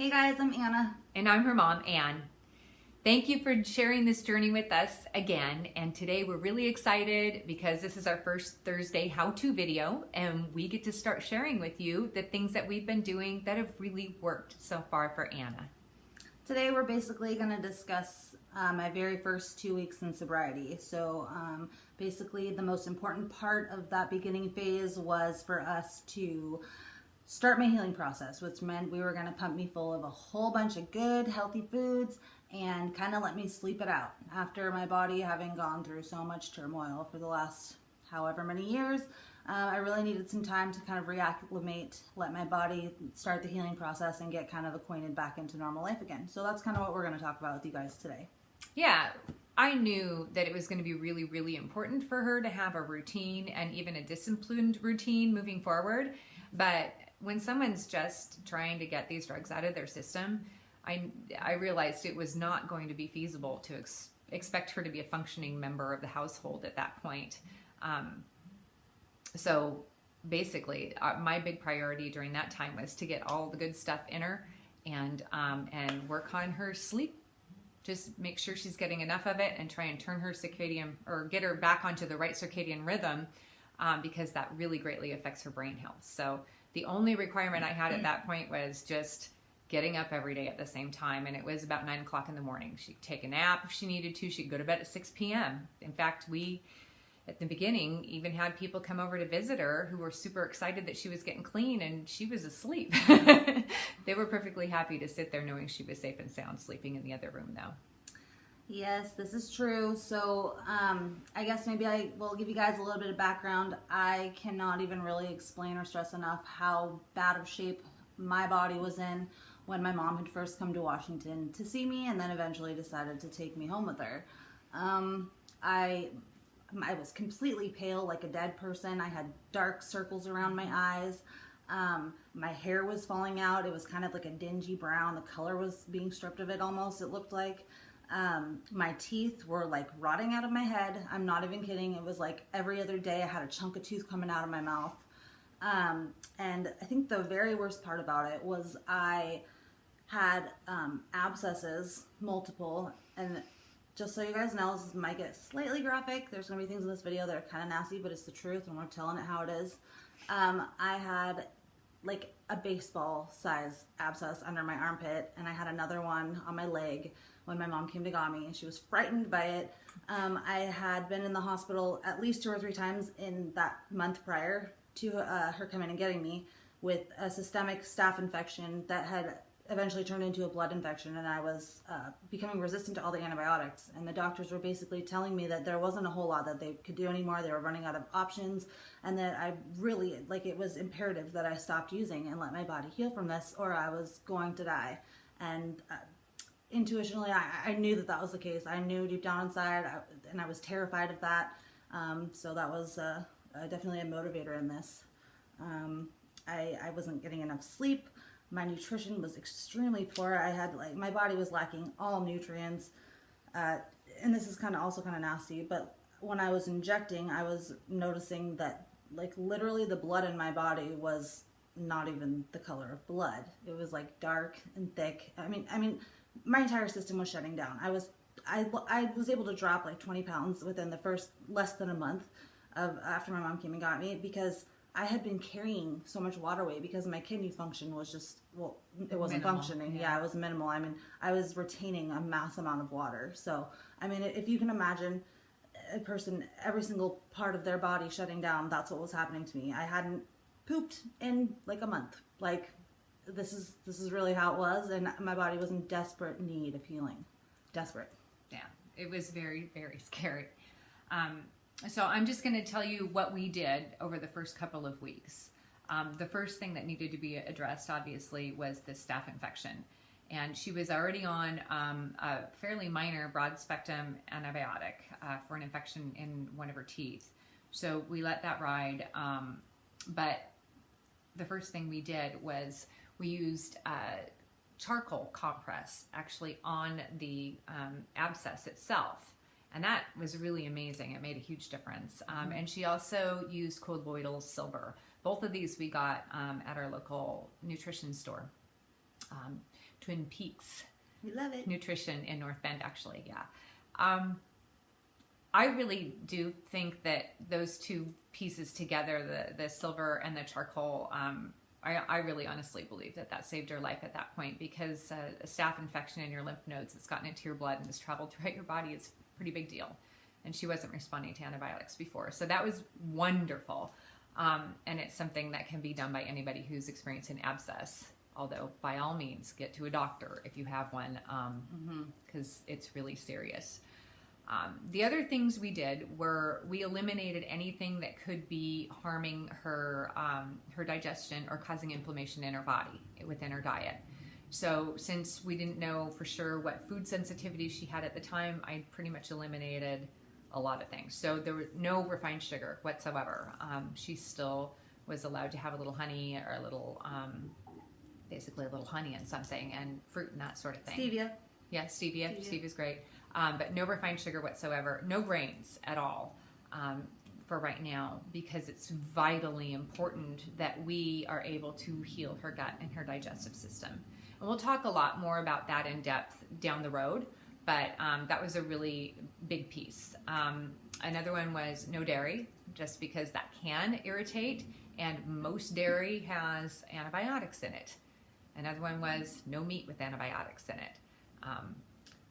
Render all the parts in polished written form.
Hey guys, I'm Anna. And I'm her mom, Ann. Thank you for sharing this journey with us again. And today we're really excited because this is our first Thursday how-to video, and we get to start sharing with you the things that we've been doing that have really worked so far for Anna. Today we're basically going to discuss my very first 2 weeks in sobriety. So basically the most important part of that beginning phase was for us to start my healing process, which meant we were going to pump me full of a whole bunch of good, healthy foods and kind of let me sleep it out. After my body having gone through so much turmoil for the last however many years, I really needed some time to kind of reacclimate, let my body start the healing process and get kind of acquainted back into normal life again. So that's kind of what we're going to talk about with you guys today. Yeah, I knew that it was going to be really, really important for her to have a routine and even a disciplined routine moving forward. But when someone's just trying to get these drugs out of their system, I realized it was not going to be feasible to expect her to be a functioning member of the household at that point. So basically, my big priority during that time was to get all the good stuff in her and work on her sleep. Just make sure she's getting enough of it and try and turn her circadian, or get her back onto the right circadian rhythm, because that really greatly affects her brain health. So the only requirement I had at that point was just getting up every day at the same time. And it was about 9 o'clock in the morning. She'd take a nap if she needed to. She'd go to bed at 6 p.m. In fact, we, at the beginning, even had people come over to visit her who were super excited that she was getting clean and she was asleep. They were perfectly happy to sit there knowing she was safe and sound, sleeping in the other room though. Yes, this is true. So I guess maybe I will give you guys a little bit of background. I cannot even really explain or stress enough how bad of shape my body was in when my mom had first come to Washington to see me and then eventually decided to take me home with her. I was completely pale, like a dead person. I had dark circles around my eyes. My hair was falling out. It was kind of like a dingy brown. The color was being stripped of it almost, it looked like. My teeth were like rotting out of my head. I'm not even kidding. It was like every other day I had a chunk of tooth coming out of my mouth. And I think the very worst part about it was I had abscesses, multiple, and just so you guys know, this might get slightly graphic. There's going to be things in this video that are kind of nasty, but it's the truth, and we're telling it how it is. I had like a baseball size abscess under my armpit, and I had another one on my leg when my mom came to got me, and she was frightened by it. I had been in the hospital at least 2 or 3 times in that month prior to her coming and getting me with a systemic staph infection that had eventually turned into a blood infection, and I was becoming resistant to all the antibiotics, and the doctors were basically telling me that there wasn't a whole lot that they could do anymore. They were running out of options, and that I really, like, it was imperative that I stopped using and let my body heal from this, or I was going to die. And intuitionally, I knew that was the case. I knew deep down inside, and I was terrified of that. So that was definitely a motivator in this. I wasn't getting enough sleep. My nutrition was extremely poor. I had, like, my body was lacking all nutrients. And this is also kind of nasty, but when I was injecting, I was noticing that, like, literally the blood in my body was not even the color of blood. It was like dark and thick. I mean, my entire system was shutting down. I was able to drop like 20 pounds within the first less than a month of after my mom came and got me, because I had been carrying so much water weight because my kidney function was just, well, it wasn't minimal, functioning. Yeah, it was minimal. I mean, I was retaining a mass amount of water. So, I mean, if you can imagine a person, every single part of their body shutting down, that's what was happening to me. I hadn't pooped in like a month. Like, this is really how it was, and my body was in desperate need of healing. Desperate. Yeah, it was very, very scary. So I'm just going to tell you what we did over the first couple of weeks. The first thing that needed to be addressed, obviously, was the staph infection. And she was already on a fairly minor broad-spectrum antibiotic for an infection in one of her teeth. So we let that ride. But the first thing we did was we used charcoal compress actually on the abscess itself. And that was really amazing. It made a huge difference. And she also used colloidal silver. Both of these we got at our local nutrition store. Twin Peaks We love it. Nutrition in North Bend, actually. Yeah. I really do think that those two pieces together, the silver and the charcoal, I really honestly believe that saved her life at that point, because a staph infection in your lymph nodes that's gotten into your blood and has traveled throughout your body is a pretty big deal. And she wasn't responding to antibiotics before. So that was wonderful. And it's something that can be done by anybody who's experiencing abscess. Although, by all means, get to a doctor if you have one, because it's really serious. The other things we did were we eliminated anything that could be harming her digestion or causing inflammation in her body within her diet. So since we didn't know for sure what food sensitivity she had at the time, I pretty much eliminated a lot of things. So there was no refined sugar whatsoever. She still was allowed to have a little honey or a little, basically a little honey and something, and fruit and that sort of thing. Stevia. Yeah, stevia. Stevia's great. But no refined sugar whatsoever. No grains at all for right now, because it's vitally important that we are able to heal her gut and her digestive system. And we'll talk a lot more about that in depth down the road, but that was a really big piece. Another one was no dairy, just because that can irritate, and most dairy has antibiotics in it. Another one was no meat with antibiotics in it.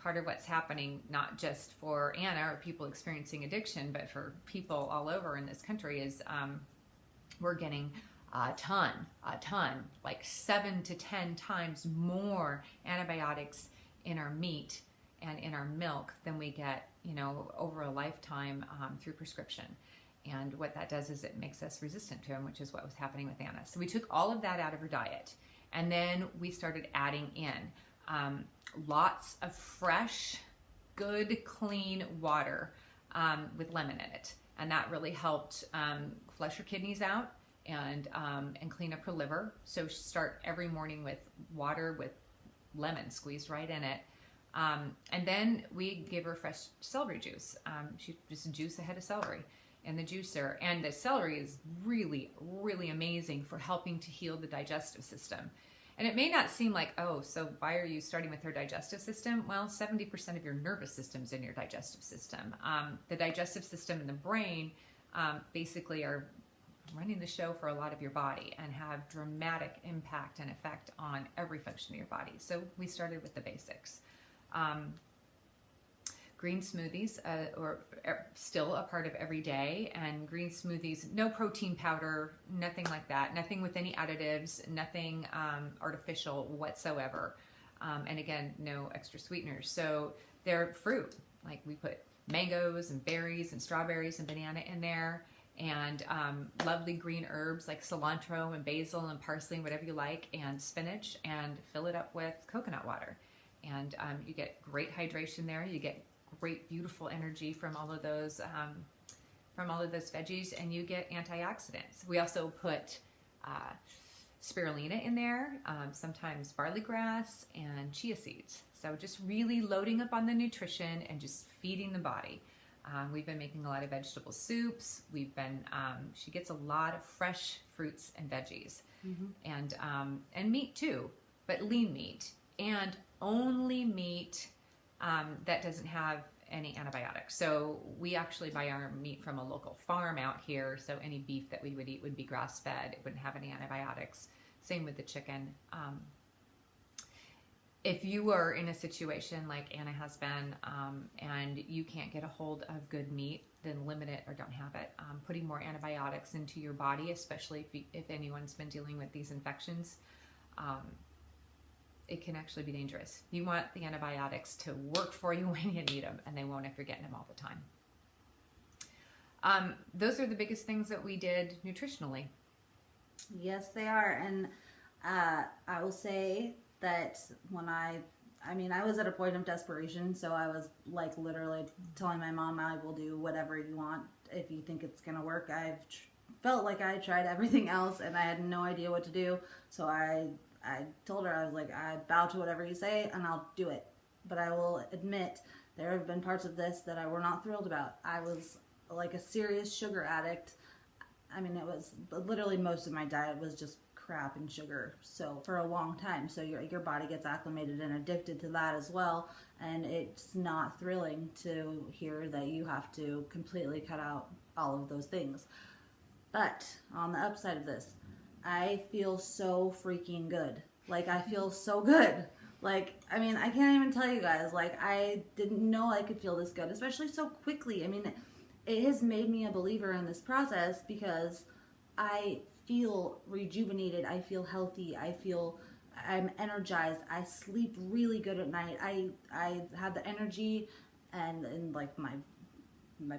Part of what's happening, not just for Anna or people experiencing addiction, but for people all over in this country, is we're getting a ton, like 7 to 10 times more antibiotics in our meat and in our milk than we get, over a lifetime through prescription. And what that does is it makes us resistant to them, which is what was happening with Anna. So we took all of that out of her diet, and then we started adding in lots of fresh, good, clean water with lemon in it, and that really helped flush her kidneys out and clean up her liver. So start every morning with water with lemon squeezed right in it, and then we give her fresh celery juice. She just juice a head of celery in the juicer, and the celery is really, really amazing for helping to heal the digestive system. And it may not seem like, oh, so why are you starting with her digestive system? Well, 70% of your nervous system is in your digestive system. The digestive system and the brain basically are running the show for a lot of your body and have dramatic impact and effect on every function of your body. So we started with the basics. Green smoothies are still a part of every day, and green smoothies, no protein powder, nothing like that, nothing with any additives, nothing artificial whatsoever, and again, no extra sweeteners. So they're fruit, like we put mangoes and berries and strawberries and banana in there, and lovely green herbs like cilantro and basil and parsley and whatever you like, and spinach, and fill it up with coconut water. And you get great hydration there. You get great, beautiful energy from all of those veggies, and you get antioxidants. We also put spirulina in there, sometimes barley grass and chia seeds. So just really loading up on the nutrition and just feeding the body. We've been making a lot of vegetable soups. She gets a lot of fresh fruits and veggies, and meat too, but lean meat, and only meat that doesn't have any antibiotics. So we actually buy our meat from a local farm out here. So any beef that we would eat would be grass-fed. It wouldn't have any antibiotics. Same with the chicken. If you are in a situation like Anna has been, and you can't get a hold of good meat, then limit it or don't have it. Putting more antibiotics into your body, especially if anyone's been dealing with these infections, it can actually be dangerous. You want the antibiotics to work for you when you need them, and they won't if you're getting them all the time. Those are the biggest things that we did nutritionally. Yes, they are. And I will say that when I was at a point of desperation, so I was like literally telling my mom, I will do whatever you want if you think it's going to work. I've felt like I tried everything else and I had no idea what to do. So I told her, I was like, I bow to whatever you say and I'll do it. But I will admit there have been parts of this that I were not thrilled about. I was like a serious sugar addict. I mean, it was literally most of my diet was just crap in sugar so for a long time. So your body gets acclimated and addicted to that as well. And it's not thrilling to hear that you have to completely cut out all of those things. But on the upside of this, I feel so freaking good. Like, I feel so good. Like, I mean, I can't even tell you guys. Like, I didn't know I could feel this good, especially so quickly. I mean, it has made me a believer in this process because I feel rejuvenated. I feel healthy. I'm energized. I sleep really good at night. I have the energy and like my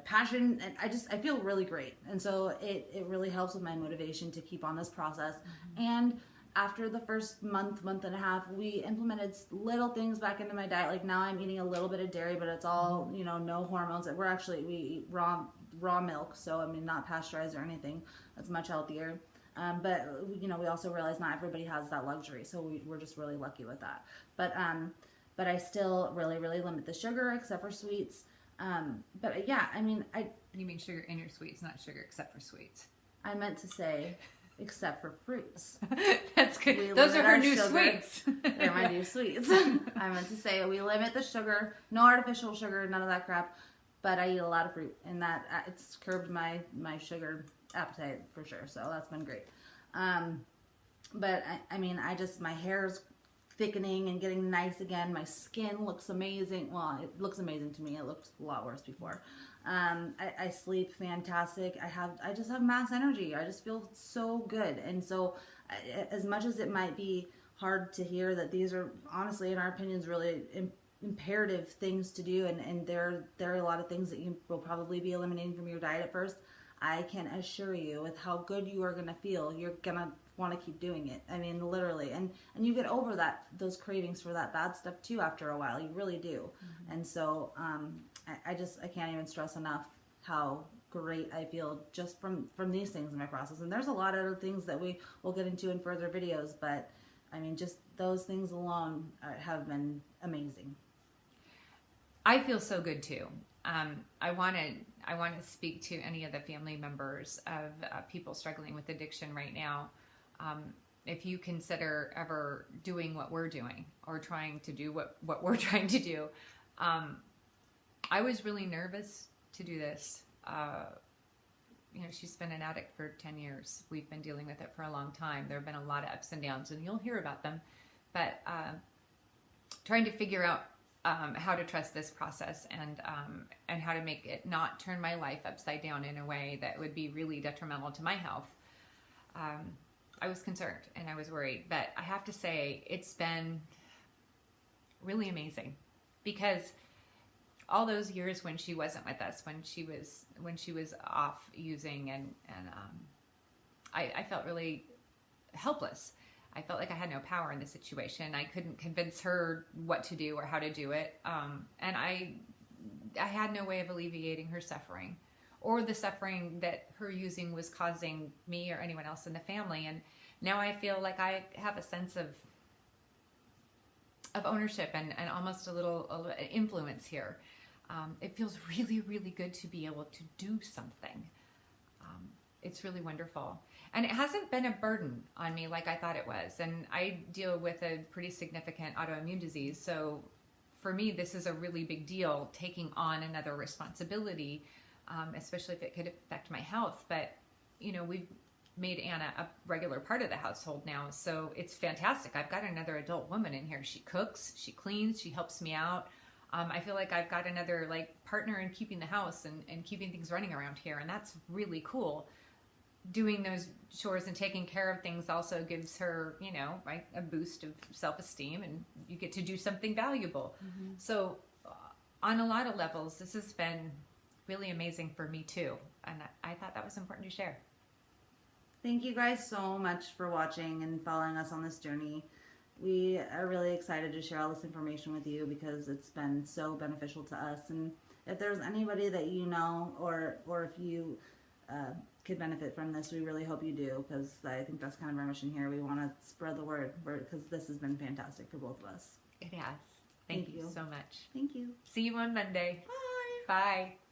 passion, and I feel really great. And so it really helps with my motivation to keep on this process. And after the first month and a half, we implemented little things back into my diet. Like now I'm eating a little bit of dairy, but it's all, no hormones. We eat raw milk. So, I mean, not pasteurized or anything. That's much healthier. But we also realize not everybody has that luxury. So we're just really lucky with that. But I still really, really limit the sugar except for sweets. But yeah, I mean, You mean sugar in your sweets, not sugar except for sweets. I meant to say except for fruits. That's good. Those are her new sweets. They're my new sweets. I meant to say we limit the sugar, no artificial sugar, none of that crap. But I eat a lot of fruit, and that it's curbed my sugar appetite for sure. So that's been great. But I mean, my hair's thickening and getting nice again. My skin looks amazing. Well, it looks amazing to me. It looked a lot worse before. I sleep fantastic. I just have mass energy. I just feel so good. And so as much as it might be hard to hear that these are honestly, in our opinions, really imperative things to do, and there are a lot of things that you will probably be eliminating from your diet at first, I can assure you with how good you are going to feel, you're going to want to keep doing it. I mean, literally. And you get over those cravings for that bad stuff too after a while. You really do. Mm-hmm. And so I can't even stress enough how great I feel just from these things in my process. And there's a lot of other things that we will get into in further videos, but I mean, just those things alone have been amazing. I feel so good too. I want to speak to any of the family members of people struggling with addiction right now. If you consider ever doing what we're doing or trying to do what we're trying to do, I was really nervous to do this. She's been an addict for 10 years. We've been dealing with it for a long time. There have been a lot of ups and downs, and you'll hear about them. But trying to figure out how to trust this process and how to make it not turn my life upside down in a way that would be really detrimental to my health. I was concerned and I was worried, but I have to say it's been really amazing because all those years when she wasn't with us, when she was off using and I felt really helpless. I felt like I had no power in the situation. I couldn't convince her what to do or how to do it. And I had no way of alleviating her suffering or the suffering that her using was causing me or anyone else in the family. And now I feel like I have a sense of ownership and almost a little influence here. It feels really, really good to be able to do something. It's really wonderful. And it hasn't been a burden on me like I thought it was. And I deal with a pretty significant autoimmune disease. So for me, this is a really big deal, taking on another responsibility, especially if it could affect my health. But, we've made Anna a regular part of the household now. So it's fantastic. I've got another adult woman in here. She cooks, she cleans, she helps me out. I feel like I've got another partner in keeping the house and keeping things running around here. And that's really cool. Doing those chores and taking care of things also gives her, a boost of self-esteem, and you get to do something valuable. Mm-hmm. So on a lot of levels, this has been really amazing for me too. And I thought that was important to share. Thank you guys so much for watching and following us on this journey. We are really excited to share all this information with you because it's been so beneficial to us. And if there's anybody that you know or if you could benefit from this, we really hope you do, because I think that's kind of our mission here. We want to spread the word because this has been fantastic for both of us. It has. Thank you so much. Thank you. See you on Monday. Bye. Bye.